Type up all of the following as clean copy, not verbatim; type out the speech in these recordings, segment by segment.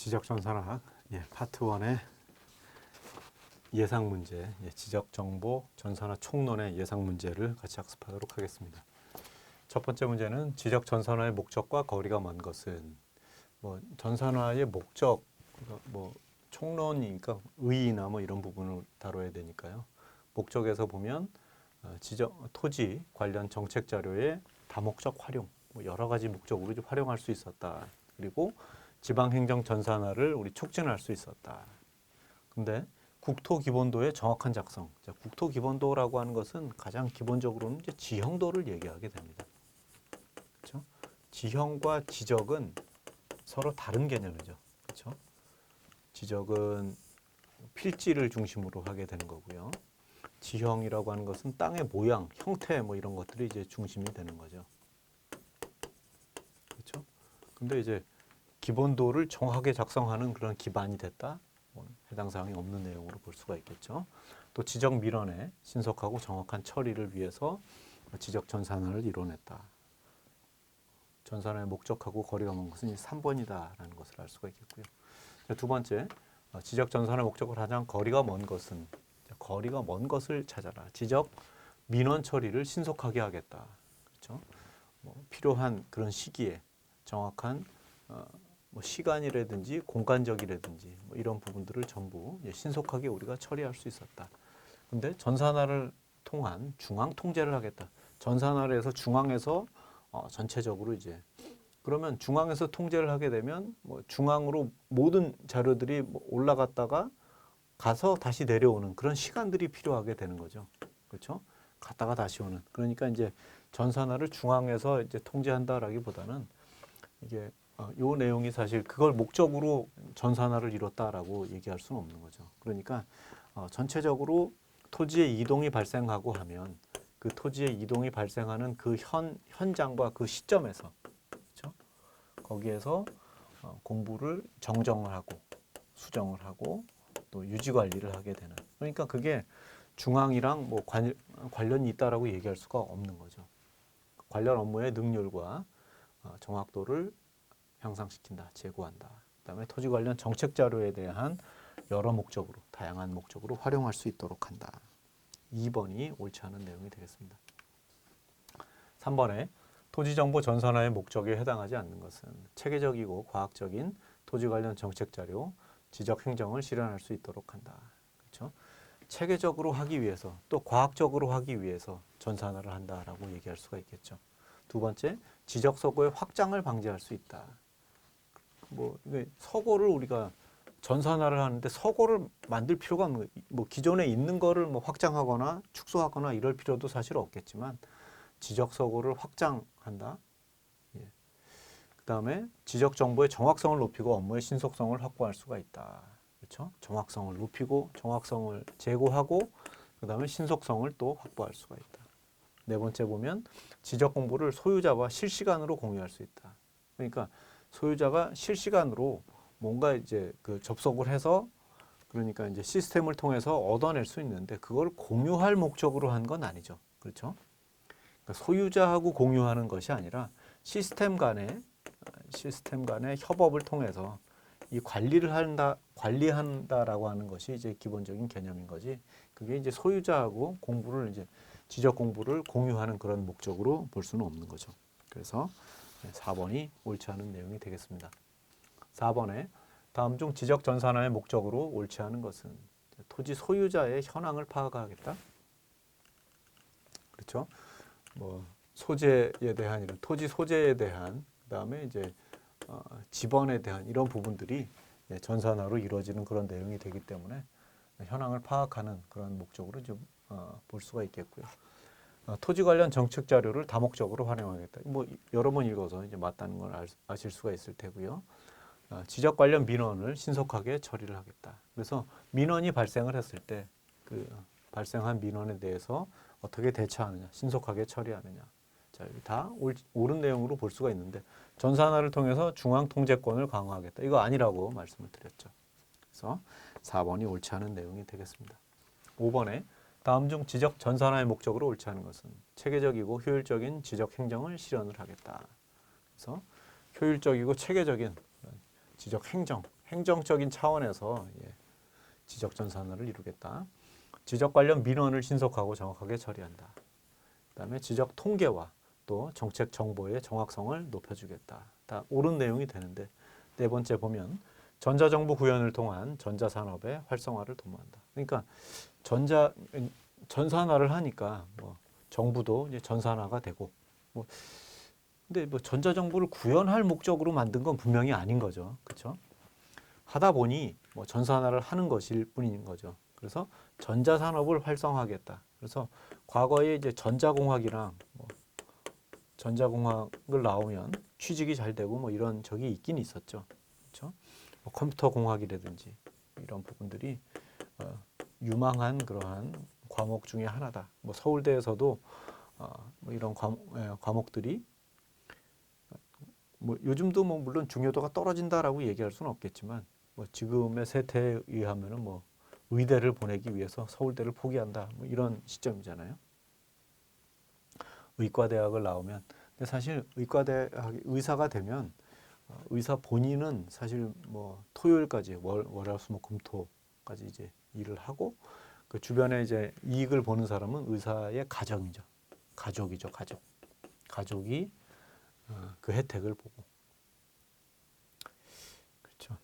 지적전산학 파트 1의 예상 문제, 지적정보 전산화 총론의 예상 문제를 같이 학습하도록 하겠습니다. 첫 번째 문제는 지적전산화의 목적과 거리가 먼 것은 전산화의 목적, 총론이니까 의의나 이런 부분을 다뤄야 되니까요. 목적에서 보면 토지 관련 정책 자료의 다목적 활용, 여러 가지 목적으로 활용할 수 있었다. 그리고 지방행정 전산화를 우리 촉진할 수 있었다. 근데 국토기본도의 정확한 작성. 국토기본도라고 하는 것은 가장 기본적으로는 이제 지형도를 얘기하게 됩니다. 그렇죠? 지형과 지적은 서로 다른 개념이죠. 그렇죠? 지적은 필지를 중심으로 하게 되는 거고요. 지형이라고 하는 것은 땅의 모양, 형태 이런 것들이 이제 중심이 되는 거죠. 그렇죠? 근데 이제 기본도를 정확하게 작성하는 그런 기반이 됐다. 해당 사항이 없는 내용으로 볼 수가 있겠죠. 또 지적 민원의 신속하고 정확한 처리를 위해서 지적 전산화를 이뤄냈다. 전산화의 목적하고 거리가 먼 것은 3번이다라는 것을 알 수가 있겠고요. 두 번째, 지적 전산화의 목적을 하장 거리가 먼 것은 거리가 먼 것을 찾아라. 지적 민원 처리를 신속하게 하겠다. 그렇죠? 필요한 그런 시기에 정확한 시간이라든지 공간적이라든지 이런 부분들을 전부 신속하게 우리가 처리할 수 있었다. 근데 전산화를 통한 중앙 통제를 하겠다. 전산화를 해서 중앙에서 전체적으로 이제 그러면 중앙에서 통제를 하게 되면 중앙으로 모든 자료들이 올라갔다가 가서 다시 내려오는 그런 시간들이 필요하게 되는 거죠. 그렇죠? 갔다가 다시 오는. 그러니까 이제 전산화를 중앙에서 이제 통제한다라기보다는 이게 요 내용이 사실 그걸 목적으로 전산화를 이뤘다라고 얘기할 수는 없는 거죠. 그러니까 전체적으로 토지의 이동이 발생하고 하면 그 토지의 이동이 발생하는 그 현장과 그 시점에서 그렇죠? 거기에서 공부를 정정을 하고 수정을 하고 또 유지 관리를 하게 되는. 그러니까 그게 중앙이랑 관련이 있다라고 얘기할 수가 없는 거죠. 관련 업무의 능률과 정확도를 향상시킨다, 제고한다. 그다음에 토지 관련 정책 자료에 대한 여러 목적으로, 다양한 목적으로 활용할 수 있도록 한다. 2번이 옳지 않은 내용이 되겠습니다. 3번에 토지 정보 전산화의 목적에 해당하지 않는 것은 체계적이고 과학적인 토지 관련 정책 자료, 지적 행정을 실현할 수 있도록 한다. 그렇죠? 체계적으로 하기 위해서 또 과학적으로 하기 위해서 전산화를 한다라고 얘기할 수가 있겠죠. 두 번째, 지적 서고의 확장을 방지할 수 있다. 서고를 우리가 전산화를 하는데 서고를 만들 필요가 없는 거예요. 기존에 있는 거를 확장하거나 축소하거나 이럴 필요도 사실 없겠지만 지적 서고를 확장한다. 예. 그다음에 지적 정보의 정확성을 높이고 업무의 신속성을 확보할 수가 있다. 그렇죠? 정확성을 높이고 정확성을 제고하고 그다음에 신속성을 또 확보할 수가 있다. 네 번째 보면 지적 공부를 소유자와 실시간으로 공유할 수 있다. 그러니까 소유자가 실시간으로 뭔가 이제 그 접속을 해서 그러니까 이제 시스템을 통해서 얻어낼 수 있는데 그걸 공유할 목적으로 한 건 아니죠. 그렇죠? 그러니까 소유자하고 공유하는 것이 아니라 시스템 간의 협업을 통해서 이 관리한다라고 하는 것이 이제 기본적인 개념인 거지. 그게 이제 소유자하고 지적 공부를 공유하는 그런 목적으로 볼 수는 없는 거죠. 그래서 4번이 옳지 않은 내용이 되겠습니다. 4번에 다음 중 지적 전산화의 목적으로 옳지 않은 것은 토지 소유자의 현황을 파악하겠다. 그렇죠? 소재에 대한 이런 토지 소재에 대한 그다음에 이제 지번에 대한 이런 부분들이 전산화로 이루어지는 그런 내용이 되기 때문에 현황을 파악하는 그런 목적으로 좀 볼 수가 있겠고요. 토지 관련 정책 자료를 다목적으로 활용하겠다. 여러 번 읽어서 이제 맞다는 걸 아실 수가 있을 테고요. 지적 관련 민원을 신속하게 처리를 하겠다. 그래서 민원이 발생을 했을 때 그 발생한 민원에 대해서 어떻게 대처하느냐, 신속하게 처리하느냐. 자, 여기 다 옳은 내용으로 볼 수가 있는데 전산화를 통해서 중앙 통제권을 강화하겠다. 이거 아니라고 말씀을 드렸죠. 그래서 4번이 옳지 않은 내용이 되겠습니다. 5번에 다음 중 지적 전산화의 목적으로 옳지 않은 것은 체계적이고 효율적인 지적 행정을 실현을 하겠다. 그래서 효율적이고 체계적인 지적 행정적인 차원에서 지적 전산화를 이루겠다. 지적 관련 민원을 신속하고 정확하게 처리한다. 그다음에 지적 통계와 또 정책 정보의 정확성을 높여주겠다. 다 옳은 내용이 되는데 네 번째 보면 전자정보 구현을 통한 전자산업의 활성화를 도모한다. 그러니까 전산화를 하니까 뭐 정부도 이제 전산화가 되고 뭐 근데 뭐 전자정보를 구현할 목적으로 만든 건 분명히 아닌 거죠. 그렇죠? 하다 보니 뭐 전산화를 하는 것일 뿐인 거죠. 그래서 전자산업을 활성화하겠다. 그래서 과거에 이제 전자공학이랑 뭐 전자공학을 나오면 취직이 잘 되고 뭐 이런 적이 있긴 있었죠. 그렇죠? 뭐 컴퓨터 공학이라든지 이런 부분들이 유망한 그러한 과목 중에 하나다. 뭐 서울대에서도 뭐 이런 과목들이 뭐 요즘도 뭐 물론 중요도가 떨어진다라고 얘기할 수는 없겠지만 뭐 지금의 세태에 의하면은 뭐 의대를 보내기 위해서 서울대를 포기한다. 뭐 이런 시점이잖아요. 의과대학을 나오면 근데 사실 의과대학 의사가 되면 의사 본인은 사실 뭐 토요일까지 월화수목금토까지 이제 일을 하고 그 주변에 이제 이익을 보는 사람은 의사의 가정이죠. 가족이죠, 가족. 가족이 그 혜택을 보고. 그렇죠.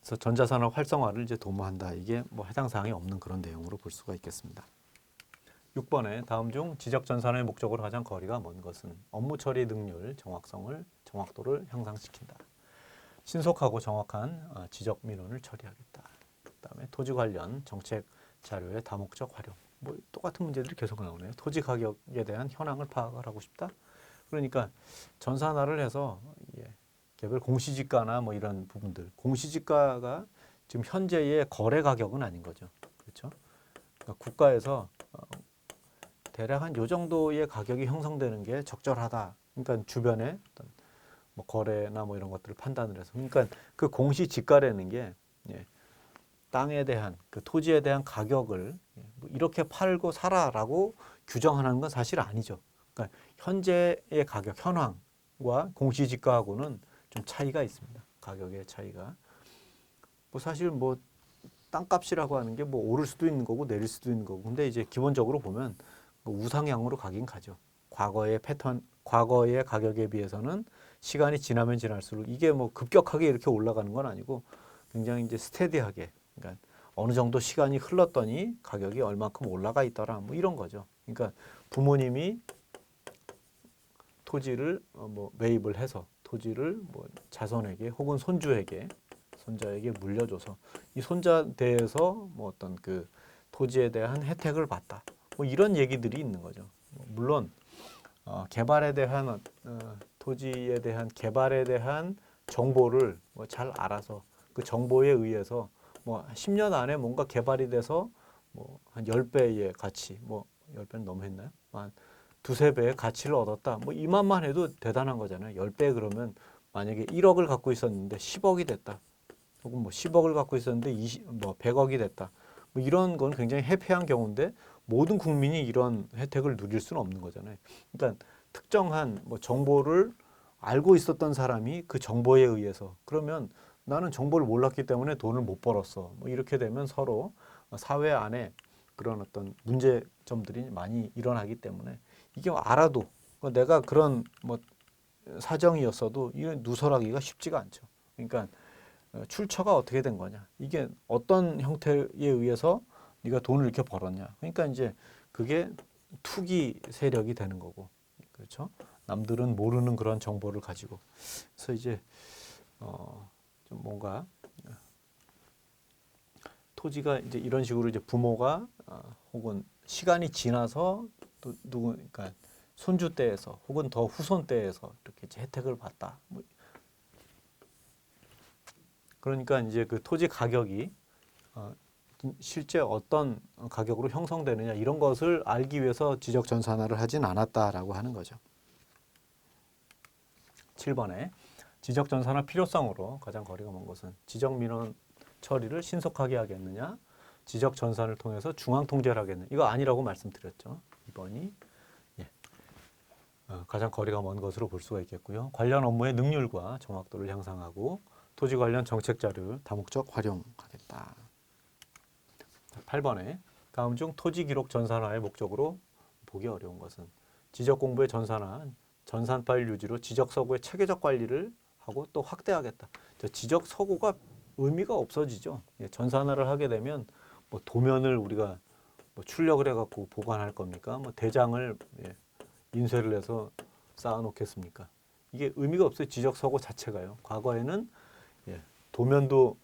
그래서 전자산업 활성화를 이제 도모한다. 이게 뭐 해당 사항이 없는 그런 내용으로 볼 수가 있겠습니다. 6번에 다음 중 지적전산의 목적으로 가장 거리가 먼 것은 업무 처리 능률, 정확도를 향상시킨다. 신속하고 정확한 지적 민원을 처리하겠다. 그다음에 토지 관련 정책 자료의 다목적 활용. 뭐 똑같은 문제들이 계속 나오네요. 토지 가격에 대한 현황을 파악을 하고 싶다. 그러니까 전산화를 해서 개별 공시지가나 뭐 이런 부분들, 공시지가가 지금 현재의 거래 가격은 아닌 거죠. 그렇죠? 그러니까 국가에서 대략 한 요 정도의 가격이 형성되는 게 적절하다. 그러니까 주변에 어떤 뭐 거래나 뭐 이런 것들을 판단을 해서. 그러니까 그 공시지가라는 게 땅에 대한 그 토지에 대한 가격을 뭐 이렇게 팔고 사라라고 규정하는 건 사실 아니죠. 그러니까 현재의 가격 현황과 공시지가하고는 좀 차이가 있습니다. 가격의 차이가. 뭐 사실 뭐 땅값이라고 하는 게 뭐 오를 수도 있는 거고 내릴 수도 있는 거고. 근데 이제 기본적으로 보면 우상향으로 가긴 가죠. 과거의 패턴, 과거의 가격에 비해서는 시간이 지나면 지날수록 이게 뭐 급격하게 이렇게 올라가는 건 아니고 굉장히 이제 스테디하게, 그러니까 어느 정도 시간이 흘렀더니 가격이 얼마큼 올라가 있더라, 뭐 이런 거죠. 그러니까 부모님이 토지를 뭐 매입을 해서 토지를 뭐 자손에게 혹은 손자에게 물려줘서 이 손자대에서 뭐 어떤 그 토지에 대한 혜택을 받다. 뭐 이런 얘기들이 있는 거죠. 물론 개발에 대한 토지에 대한 개발에 대한 정보를 뭐 잘 알아서 그 정보에 의해서 뭐 10년 안에 뭔가 개발이 돼서 뭐 한 10배의 가치, 뭐 10배는 너무 했나요? 한 두세 배의 가치를 얻었다. 뭐 이만만 해도 대단한 거잖아요. 10배 그러면 만약에 1억을 갖고 있었는데 10억이 됐다. 혹은 뭐 10억을 갖고 있었는데 100억이 됐다. 뭐 이런 건 굉장히 해피한 경우인데 모든 국민이 이런 혜택을 누릴 수는 없는 거잖아요. 그러니까 특정한 뭐 정보를 알고 있었던 사람이 그 정보에 의해서 그러면 나는 정보를 몰랐기 때문에 돈을 못 벌었어. 뭐 이렇게 되면 서로 사회 안에 그런 어떤 문제점들이 많이 일어나기 때문에 이게 알아도 내가 그런 뭐 사정이었어도 이걸 누설하기가 쉽지가 않죠. 그러니까 출처가 어떻게 된 거냐. 이게 어떤 형태에 의해서 네가 돈을 이렇게 벌었냐. 그러니까 이제 그게 투기 세력이 되는 거고. 그렇죠? 남들은 모르는 그런 정보를 가지고. 그래서 이제 좀 뭔가 토지가 이제 이런 식으로 이제 부모가 혹은 시간이 지나서 또 그러니까 손주 때에서 혹은 더 후손 때에서 이렇게 이제 혜택을 받다. 뭐 그러니까 이제 그 토지 가격이 실제 어떤 가격으로 형성되느냐 이런 것을 알기 위해서 지적 전산화를 하진 않았다라고 하는 거죠. 7번에 지적 전산화 필요성으로 가장 거리가 먼 것은 지적 민원 처리를 신속하게 하겠느냐, 지적 전산을 통해서 중앙 통제를 하겠느냐. 이거 아니라고 말씀드렸죠. 2번이 가장 거리가 먼 것으로 볼 수가 있겠고요. 관련 업무의 능률과 정확도를 향상하고 토지 관련 정책 자료를 다목적 활용하겠다. 8번에 다음 중 토지 기록 전산화의 목적으로 보기 어려운 것은 지적 공부의 전산화, 전산 파일 유지로 지적 서구의 체계적 관리를 하고 또 확대하겠다. 지적 서구가 의미가 없어지죠. 예, 전산화를 하게 되면 뭐 도면을 우리가 뭐 출력을 해갖고 보관할 겁니까? 뭐 대장을 인쇄를 해서 쌓아놓겠습니까? 이게 의미가 없어요. 지적 서구 자체가요. 과거에는 도면도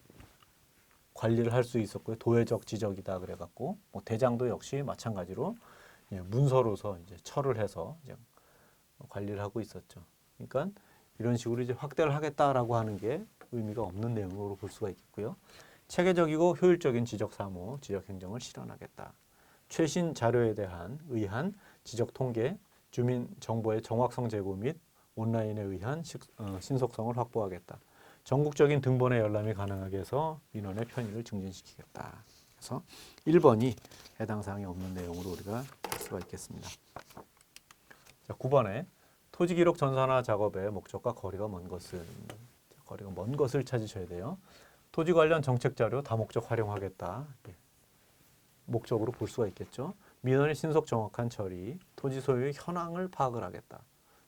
관리를 할 수 있었고요. 도회적 지적이다 그래갖고 뭐 대장도 역시 마찬가지로 문서로서 이제 철을 해서 이제 관리를 하고 있었죠. 그러니까 이런 식으로 이제 확대를 하겠다라고 하는 게 의미가 없는 내용으로 볼 수가 있겠고요. 체계적이고 효율적인 지적 사무, 지적 행정을 실현하겠다. 최신 자료에 대한 의한 지적 통계, 주민 정보의 정확성 제고 및 온라인에 의한 신속성을 확보하겠다. 전국적인 등본의 열람이 가능하게 해서 민원의 편의를 증진시키겠다. 그래서 1번이 해당 사항이 없는 내용으로 우리가 볼 수가 있겠습니다. 자, 9번에 토지 기록 전산화 작업의 목적과 거리가 먼 것은 거리가 먼 것을 찾으셔야 돼요. 토지 관련 정책 자료 다목적 활용하겠다. 목적으로 볼 수가 있겠죠. 민원의 신속 정확한 처리, 토지 소유의 현황을 파악을 하겠다.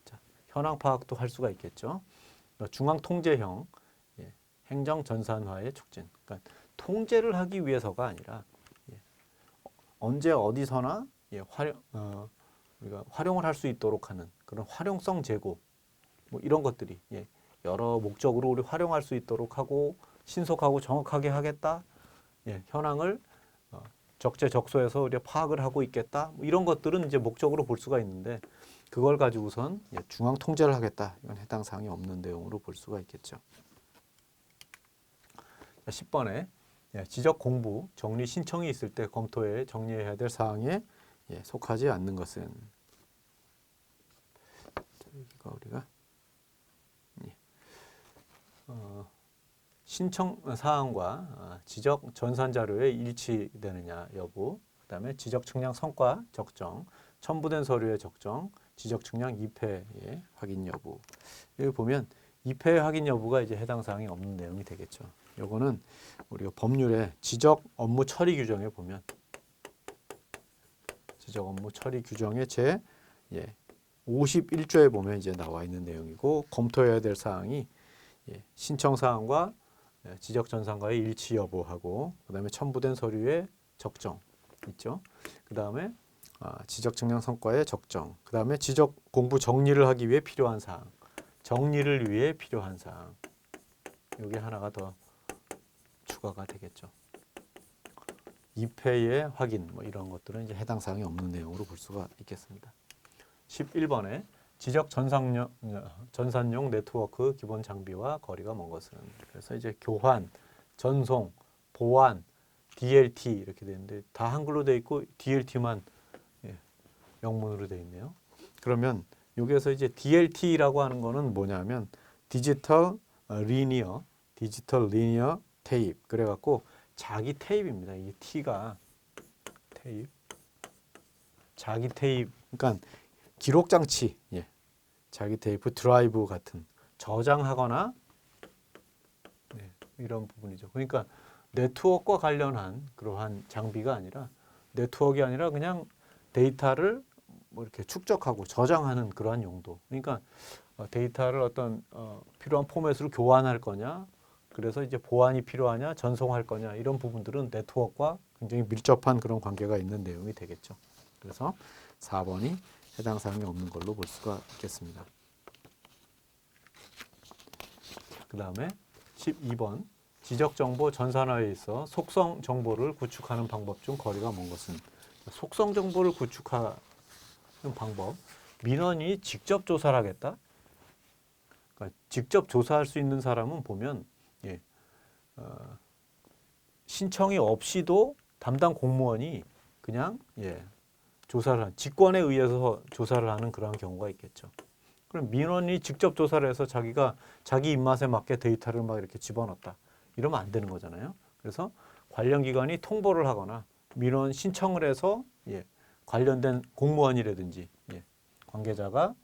자, 현황 파악도 할 수가 있겠죠. 중앙 통제형 행정 전산화의 촉진. 그러니까 통제를 하기 위해서가 아니라 언제 어디서나 우리가 활용을 할 수 있도록 하는 그런 활용성 제고 뭐 이런 것들이 여러 목적으로 우리 활용할 수 있도록 하고 신속하고 정확하게 하겠다. 현황을 적재적소에서 우리가 파악을 하고 있겠다. 뭐 이런 것들은 이제 목적으로 볼 수가 있는데 그걸 가지고선 중앙 통제를 하겠다. 이건 해당 사항이 없는 내용으로 볼 수가 있겠죠. 10번에 지적 공부, 정리 신청이 있을 때 검토에 정리해야 될 사항에 속하지 않는 것은 여기가 우리가 신청 사항과 지적 전산 자료에 일치되느냐 여부, 그다음에 지적 측량 성과 적정, 첨부된 서류의 적정, 지적 측량 입회의 확인 여부. 여기 보면 입회 확인 여부가 이제 해당 사항이 없는 내용이 되겠죠. 요거는 우리가 법률의 지적 업무 처리 규정에 보면 지적 업무 처리 규정의 제 51조에 보면 이제 나와 있는 내용이고 검토해야 될 사항이 신청 사항과 지적 전산과의 일치 여부하고 그다음에 첨부된 서류의 적정 있죠. 그다음에 지적 측량 성과의 적정. 그다음에 지적 공부 정리를 하기 위해 필요한 사항. 정리를 위해 필요한 사항. 여기 하나가 더 추가가 되겠죠. 입회의 확인 뭐 이런 것들은 이제 해당 사항이 없는 내용으로 볼 수가 있겠습니다. 11번에 지적 전산용 네트워크 기본 장비와 거리가 먼 것은 그래서 이제 교환, 전송, 보안, DLT 이렇게 되는데 다 한글로 돼 있고 DLT만 영문으로 돼 있네요. 그러면 여기에서 이제 DLT라고 하는 거는 뭐냐면 디지털 리니어 테이프 그래갖고 자기 테이프입니다. 이게 T가 테이프, 자기 테이프, 그러니까 기록 장치, 자기 테이프 드라이브 같은 저장하거나 이런 부분이죠. 그러니까 네트워크와 관련한 그러한 장비가 아니라 네트워크가 아니라 그냥 데이터를 뭐 이렇게 축적하고 저장하는 그러한 용도. 그러니까 데이터를 어떤 필요한 포맷으로 교환할 거냐, 그래서 이제 보안이 필요하냐, 전송할 거냐 이런 부분들은 네트워크와 굉장히 밀접한 그런 관계가 있는 내용이 되겠죠. 그래서 4번이 해당 사항이 없는 걸로 볼 수가 있겠습니다. 그 다음에 12번 지적정보 전산화에 있어 속성 정보를 구축하는 방법 중 거리가 먼 것은 속성 정보를 구축하는 방법. 민원이 직접 조사를 하겠다. 그러니까 직접 조사할 수 있는 사람은 보면 신청이 없이도 담당 공무원이 그냥 조사를 한 직권에 의해서 조사를 하는 그런 경우가 있겠죠. 그럼 민원이 직접 조사를 해서 자기가 자기 입맛에 맞게 데이터를 막 이렇게 집어넣었다. 이러면 안 되는 거잖아요. 그래서 관련 기관이 통보를 하거나 민원 신청을 해서 관련된 공무원이라든지 관계자가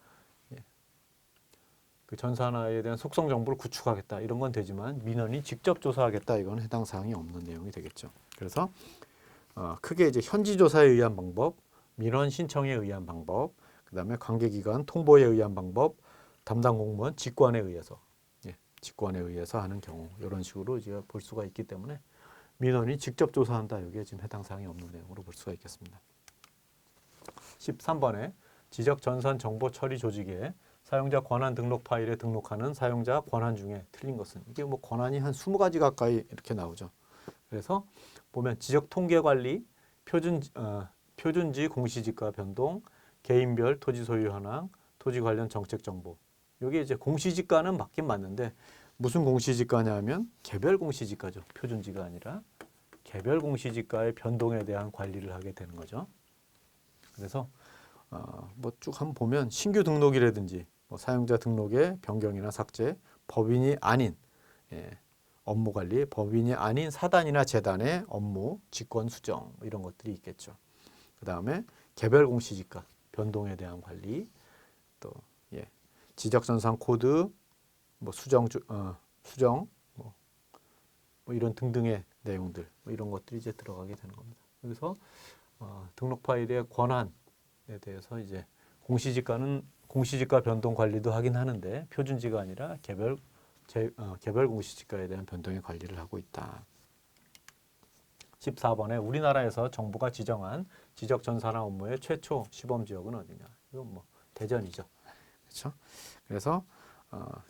그 전산화에 대한 속성 정보를 구축하겠다 이런 건 되지만 민원이 직접 조사하겠다 이건 해당 사항이 없는 내용이 되겠죠. 그래서 크게 이제 현지 조사에 의한 방법, 민원 신청에 의한 방법, 그다음에 관계기관 통보에 의한 방법, 담당 공무원 직관에 의해서 직관에 의해서 하는 경우 이런 식으로 이제 볼 수가 있기 때문에 민원이 직접 조사한다 여기에 지금 해당 사항이 없는 내용으로 볼 수가 있겠습니다. 13번에 지적 전산 정보 처리 조직에 사용자 권한 등록 파일에 등록하는 사용자 권한 중에 틀린 것은 이게 뭐 권한이 한 20가지 가까이 이렇게 나오죠. 그래서 보면 지적 통계 관리, 표준지 공시지가 변동, 개인별 토지 소유 현황, 토지 관련 정책 정보. 여기 이제 공시지가는 맞긴 맞는데 무슨 공시지가냐면 개별 공시지가죠. 표준지가 아니라 개별 공시지가의 변동에 대한 관리를 하게 되는 거죠. 그래서 뭐 쭉 한번 보면 신규 등록이라든지 뭐 사용자 등록의 변경이나 삭제, 법인이 아닌 업무 관리, 법인이 아닌 사단이나 재단의 업무, 직권 수정 이런 것들이 있겠죠. 그 다음에 개별 공시지가 변동에 대한 관리, 또 지적전산 코드, 뭐 수정 뭐 이런 등등의 내용들 뭐 이런 것들이 이제 들어가게 되는 겁니다. 그래서 등록 파일의 권한에 대해서 이제 공시지가 변동 관리도 하긴 하는데 표준지가 아니라 개별 공시지가에 대한 변동의 관리를 하고 있다. 14번에 우리나라에서 정부가 지정한 지적 전산화 업무의 최초 시범 지역은 어디냐? 이건 뭐 대전이죠. 그렇죠? 그래서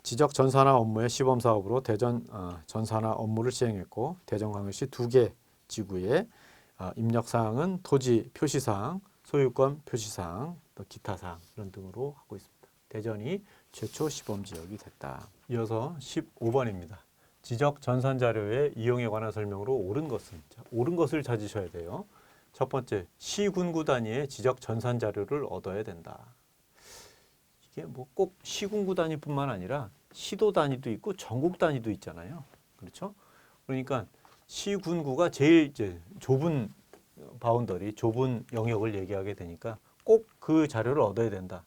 지적 전산화 업무의 시범 사업으로 대전 전산화 업무를 시행했고 대전광역시 2개 지구에 입력 사항은 토지 표시 사항, 소유권 표시 사항, 또 기타 사항 이런 등으로 하고 있습니다. 대전이 최초 시범 지역이 됐다. 이어서 15번입니다. 지적 전산 자료의 이용에 관한 설명으로 옳은 것을 찾으셔야 돼요. 첫 번째, 시군구 단위의 지적 전산 자료를 얻어야 된다. 이게 뭐 꼭 시군구 단위뿐만 아니라 시도 단위도 있고 전국 단위도 있잖아요. 그렇죠? 그러니까 시군구가 제일 이제 좁은 바운더리, 좁은 영역을 얘기하게 되니까 꼭 그 자료를 얻어야 된다.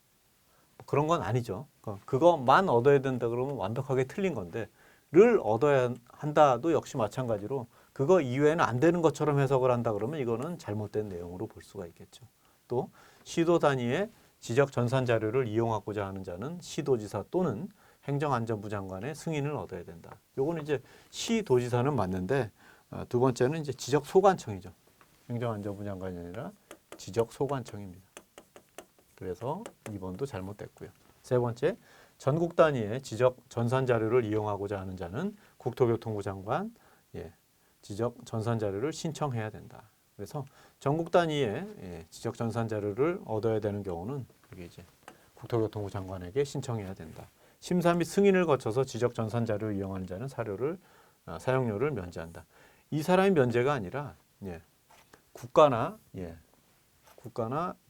그런 건 아니죠. 그것만 얻어야 된다 그러면 완벽하게 틀린 건데 를 얻어야 한다도 역시 마찬가지로 그거 이외에는 안 되는 것처럼 해석을 한다 그러면 이거는 잘못된 내용으로 볼 수가 있겠죠. 또 시도 단위의 지적 전산 자료를 이용하고자 하는 자는 시도지사 또는 행정안전부 장관의 승인을 얻어야 된다. 요거는 이제 시도지사는 맞는데 두 번째는 이제 지적소관청이죠. 행정안전부 장관이 아니라 지적소관청입니다. 그래서 2번도 잘못됐고요. 세 번째, 전국 단위의 지적 전산 자료를 이용하고자 하는 자는 국토교통부 장관, 지적 전산 자료를 신청해야 된다. 그래서 전국 단위의 지적 전산 자료를 얻어야 되는 경우는 여기 이제 국토교통부 장관에게 신청해야 된다. 심사 및 승인을 거쳐서 지적 전산 자료를 이용하는 자는 사용료를 면제한다. 이 사람이 면제가 아니라 국가나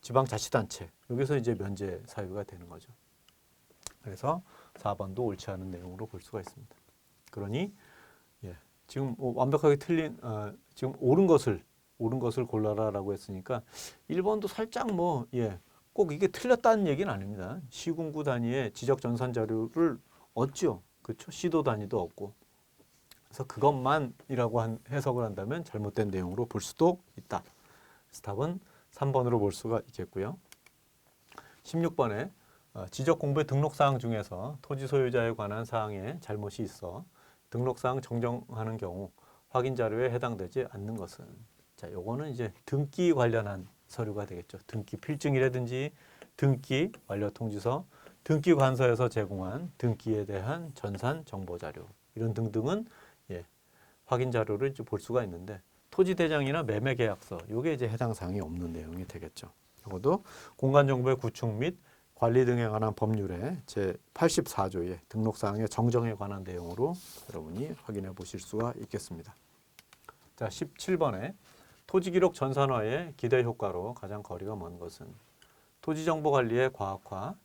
지방자치단체 여기서 이제 면제 사유가 되는 거죠. 그래서 4번도 옳지 않은 내용으로 볼 수가 있습니다. 그러니 지금 완벽하게 틀린 지금 옳은 것을 골라라라고 했으니까 1번도 살짝 꼭 이게 틀렸다는 얘기는 아닙니다. 시군구 단위의 지적 전산 자료를 얻죠. 그렇죠? 시도 단위도 얻고. 그래서 그것만이라고 해석을 한다면 잘못된 내용으로 볼 수도 있다. 그래서 답은 3번으로 볼 수가 있겠고요. 16번에 지적 공부의 등록사항 중에서 토지 소유자에 관한 사항에 잘못이 있어 등록사항 정정하는 경우 확인 자료에 해당되지 않는 것은 자, 요거는 이제 등기 관련한 서류가 되겠죠. 등기 필증이라든지 등기 완료 통지서, 등기 관서에서 제공한 등기에 대한 전산 정보 자료 이런 등등은 확인 자료를 이제 볼 수가 있는데 토지 대장이나 매매 계약서 요게 이제 해당 사항이 없는 내용이 되겠죠. 이것도 공간 정보의 구축 및 관리 등에 관한 법률의 제 84조의 등록사항의 정정에 관한 내용으로 여러분이 확인해 보실 수가 있겠습니다. 자, 17번에 토지기록 전산화의 기대 효과로 가장 거리가 먼 것은 토지정보관리의 과학화,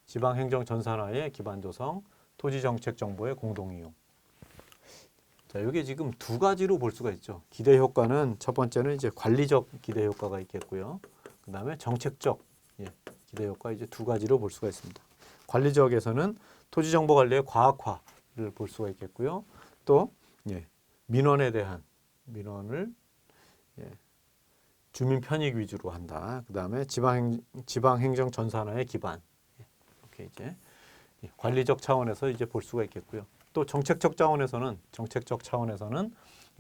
지방행정 전산화의 기반 조성, 토지정책 정보의 공동이용. 자, 이게 지금 두 가지로 볼 수가 있죠. 기대 효과는 첫 번째는 이제 관리적 기대 효과가 있겠고요. 그다음에 정책적 기대 효과 이제 두 가지로 볼 수가 있습니다. 관리적에서는 토지 정보 관리의 과학화를 볼 수가 있겠고요. 또 민원에 대한 민원을 주민 편익 위주로 한다. 그다음에 지방행정 전산화의 기반. 이렇게 이제 관리적 차원에서 이제 볼 수가 있겠고요. 또 정책적 차원에서는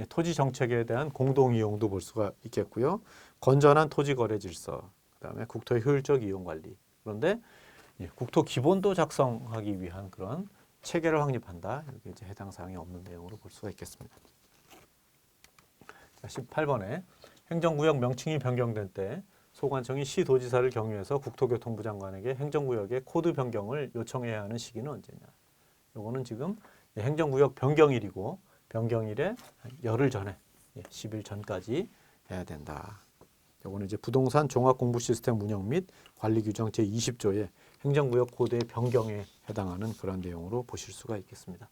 토지 정책에 대한 공동 이용도 볼 수가 있겠고요. 건전한 토지 거래 질서, 그다음에 국토의 효율적 이용 관리. 그런데 국토 기본도 작성하기 위한 그런 체계를 확립한다. 이렇게 이제 해당 사항이 없는 내용으로 볼 수가 있겠습니다. 자, 18번에 행정구역 명칭이 변경될 때 소관청이 시도지사를 경유해서 국토교통부 장관에게 행정구역의 코드 변경을 요청해야 하는 시기는 언제냐. 요거는 지금 행정구역 변경일이고 변경일에 열흘 전에 10일 전까지 해야 된다. 요거는 이제 부동산 종합공부시스템 운영 및 관리규정 제20조의 행정구역 코드의 변경에 해당하는 그런 내용으로 보실 수가 있겠습니다.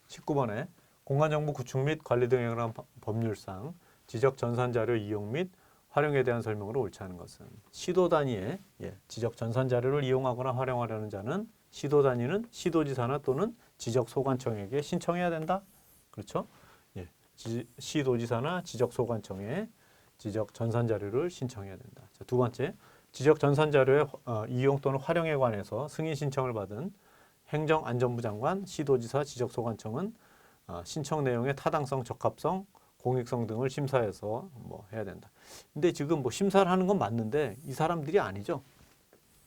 19번에 공간정보 구축 및 관리 등에 관한 법률상 지적 전산자료 이용 및 활용에 대한 설명으로 옳지 않은 것은 시도 단위의 지적 전산 자료를 이용하거나 활용하려는 자는 시도 단위는 시도지사나 또는 지적 소관청에게 신청해야 된다. 그렇죠? 시도지사나 지적 소관청에 지적 전산 자료를 신청해야 된다. 자, 두 번째, 지적 전산 자료의 이용 또는 활용에 관해서 승인 신청을 받은 행정안전부 장관, 시도지사, 지적 소관청은 신청 내용의 타당성, 적합성, 공익성 등을 심사해서 해야 된다. 근데 지금 심사를 하는 건 맞는데 이 사람들이 아니죠.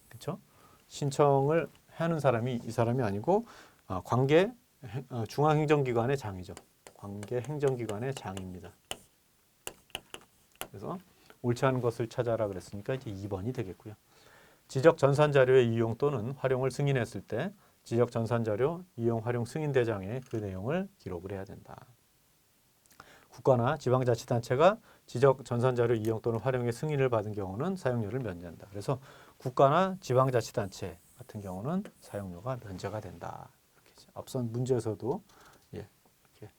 그렇죠? 신청을 하는 사람이 이 사람이 아니고 관계 중앙행정기관의 장이죠. 관계 행정기관의 장입니다. 그래서 옳지 않은 것을 찾아라 그랬으니까 이제 2번이 되겠고요. 지적 전산 자료의 이용 또는 활용을 승인했을 때 지적 전산 자료 이용 활용 승인 대장에 그 내용을 기록을 해야 된다. 국가나 지방자치단체가 지적 전산자료 이용 또는 활용의 승인을 받은 경우는 사용료를 면제한다. 그래서 국가나 지방자치단체 같은 경우는 사용료가 면제가 된다. 이렇게 앞선 문제에서도 이렇게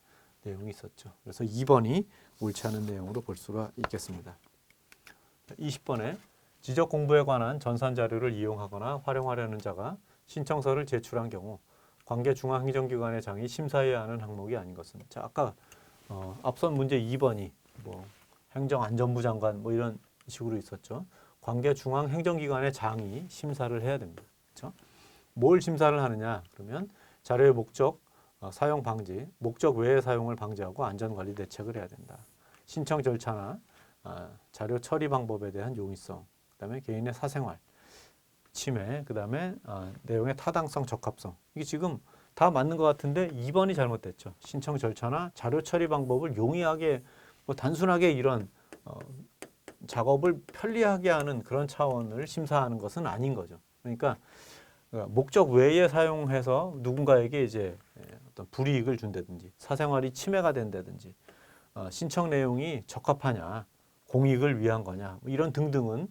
내용이 있었죠. 그래서 2번이 옳지 않은 내용으로 볼 수가 있겠습니다. 20번에 지적 공부에 관한 전산자료를 이용하거나 활용하려는 자가 신청서를 제출한 경우 관계 중앙행정기관의 장이 심사해야 하는 항목이 아닌 것은 자, 아까 앞선 문제 2번이 행정안전부 장관 이런 식으로 있었죠. 관계 중앙행정기관의 장이 심사를 해야 됩니다. 그렇죠? 뭘 심사를 하느냐? 그러면 자료의 목적, 사용 방지, 목적 외의 사용을 방지하고 안전관리 대책을 해야 된다. 신청 절차나 자료 처리 방법에 대한 용이성, 그다음에 개인의 사생활, 침해, 그다음에 내용의 타당성, 적합성. 이게 지금 다 맞는 것 같은데 2번이 잘못됐죠. 신청 절차나 자료 처리 방법을 용이하게 단순하게 이런 작업을 편리하게 하는 그런 차원을 심사하는 것은 아닌 거죠. 그러니까 목적 외에 사용해서 누군가에게 이제 어떤 불이익을 준다든지 사생활이 침해가 된다든지 신청 내용이 적합하냐, 공익을 위한 거냐 이런 등등은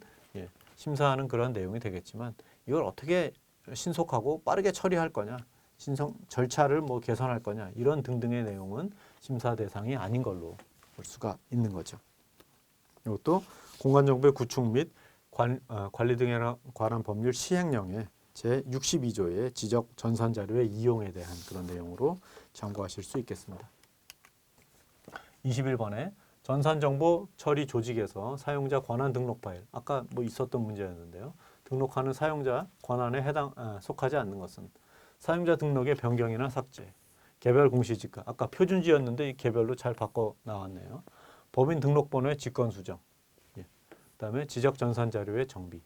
심사하는 그런 내용이 되겠지만 이걸 어떻게 신속하고 빠르게 처리할 거냐, 신청 절차를 개선할 거냐 이런 등등의 내용은 심사 대상이 아닌 걸로 볼 수가 있는 거죠. 이것도 공간정보의 구축 및 관리 등에 관한 법률 시행령의 제62조의 지적 전산 자료의 이용에 대한 그런 내용으로 참고하실 수 있겠습니다. 21번에 전산정보 처리 조직에서 사용자 권한 등록 파일 아까 있었던 문제였는데요. 등록하는 사용자 권한에 속하지 않는 것은 사용자 등록의 변경이나 삭제, 개별 공시지가 아까 표준지였는데 이 개별로 잘 바꿔 나왔네요. 법인 등록번호의 직권 수정, 그다음에 지적 전산 자료의 정비.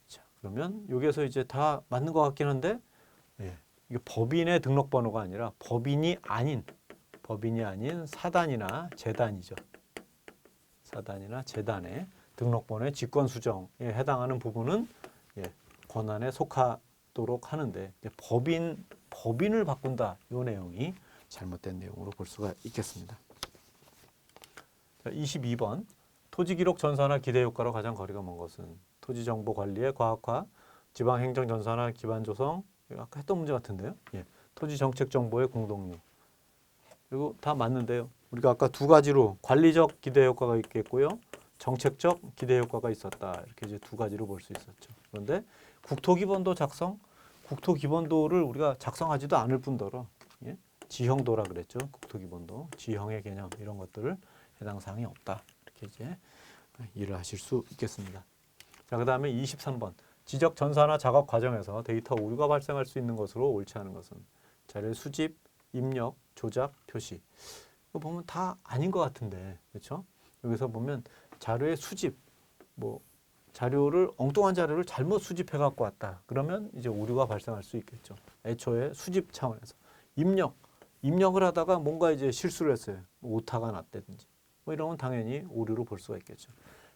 자, 그러면 여기에서 이제 다 맞는 것 같긴 한데 이게 법인의 등록번호가 아니라 법인이 아닌 사단이나 재단이죠. 사단이나 재단의 등록번호의 직권 수정에 해당하는 부분은 권한에 속하도록 하는데 법인을 바꾼다 이 내용이 잘못된 내용으로 볼 수가 있겠습니다. 자, 22번 토지기록 전산화 기대 효과로 가장 거리가 먼 것은 토지정보 관리의 과학화, 지방행정 전산화 기반 조성 아까 했던 문제 같은데요. 토지정책 정보의 공동류 그리고 다 맞는데요. 우리가 아까 두 가지로 관리적 기대 효과가 있겠고요. 정책적 기대 효과가 있었다. 이렇게 이제 두 가지로 볼 수 있었죠. 그런데 국토기본도 작성, 국토기본도를 우리가 작성하지도 않을 뿐더러 예? 지형도라 그랬죠. 국토기본도, 지형의 개념 이런 것들을 해당 사항이 없다. 이렇게 이제 이해를 하실 수 있겠습니다. 자, 그다음에 23번. 지적 전산화 작업 과정에서 데이터 오류가 발생할 수 있는 것으로 옳지 않은 것은 자료의 수집, 입력, 조작, 표시. 이거 보면 다 아닌 것 같은데, 그렇죠? 여기서 보면 자료의 수집, 뭐 자료를 엉뚱한 자료를 잘못 수집해 갖고 왔다. 그러면 이제 오류가 발생할 수 있겠죠. 애초에 수집 차원에서 입력을 하다가 뭔가 이제 실수를 했어요. 뭐 오타가 났다든지. 뭐 이런 건 당연히 오류로 볼 수가 있겠죠.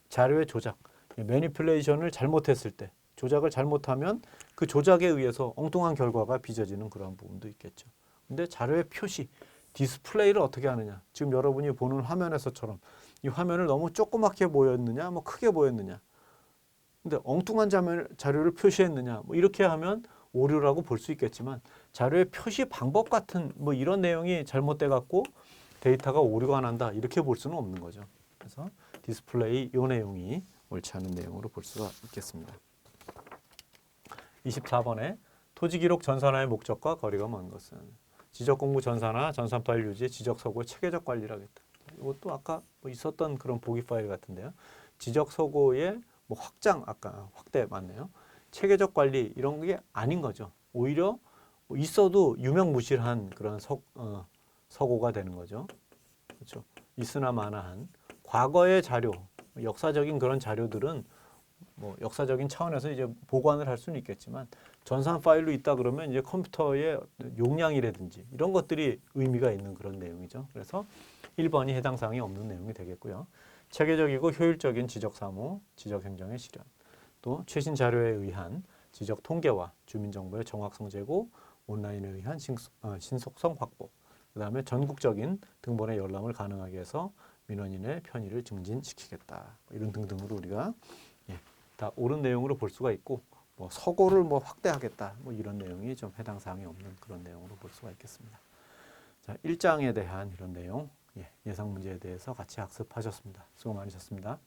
자료의 조작, 매니플레이션을 잘못했을 때, 조작을 잘못하면 그 조작에 의해서 엉뚱한 결과가 빚어지는 그런 부분도 있겠죠. 근데 자료의 표시, 디스플레이를 어떻게 하느냐. 지금 여러분이 보는 화면에서처럼 이 화면을 너무 조그맣게 보였느냐, 뭐 크게 보였느냐. 근데 엉뚱한 자료를 표시했느냐, 뭐 이렇게 하면 오류라고 볼 수 있겠지만 자료의 표시 방법 같은 뭐 이런 내용이 잘못돼 갖고 데이터가 오류가 난다 이렇게 볼 수는 없는 거죠. 그래서 디스플레이 이 내용이 옳지 않은 내용으로 볼 수가 있겠습니다. 24번에 토지기록 전산화의 목적과 거리가 먼 것은 지적공부 전산화, 전산 파일 유지, 지적서고의 체계적 관리라겠다. 이것도 아까 뭐 있었던 그런 보기 파일 같은데요. 지적서고의 뭐 확장, 아까 확대 맞네요. 체계적 관리 이런 게 아닌 거죠. 오히려 뭐 있어도 유명무실한 그런 서고가 되는 거죠. 그렇죠. 있으나 마나한 과거의 자료, 역사적인 그런 자료들은 뭐 역사적인 차원에서 이제 보관을 할 수는 있겠지만 전산 파일로 있다 그러면 이제 컴퓨터의 용량이라든지 이런 것들이 의미가 있는 그런 내용이죠. 그래서 1번이 해당 사항이 없는 내용이 되겠고요. 체계적이고 효율적인 지적 사무, 지적 행정의 실현, 또 최신 자료에 의한 지적 통계와 주민정보의 정확성 제고, 온라인에 의한 신속성 확보, 그 다음에 전국적인 등본의 열람을 가능하게 해서 민원인의 편의를 증진시키겠다. 이런 등등으로 우리가 다 옳은 내용으로 볼 수가 있고, 뭐 서고를 뭐 확대하겠다. 뭐 이런 내용이 좀 해당 사항이 없는 그런 내용으로 볼 수가 있겠습니다. 자, 1장에 대한 이런 내용, 예상 문제에 대해서 같이 학습하셨습니다. 수고 많으셨습니다.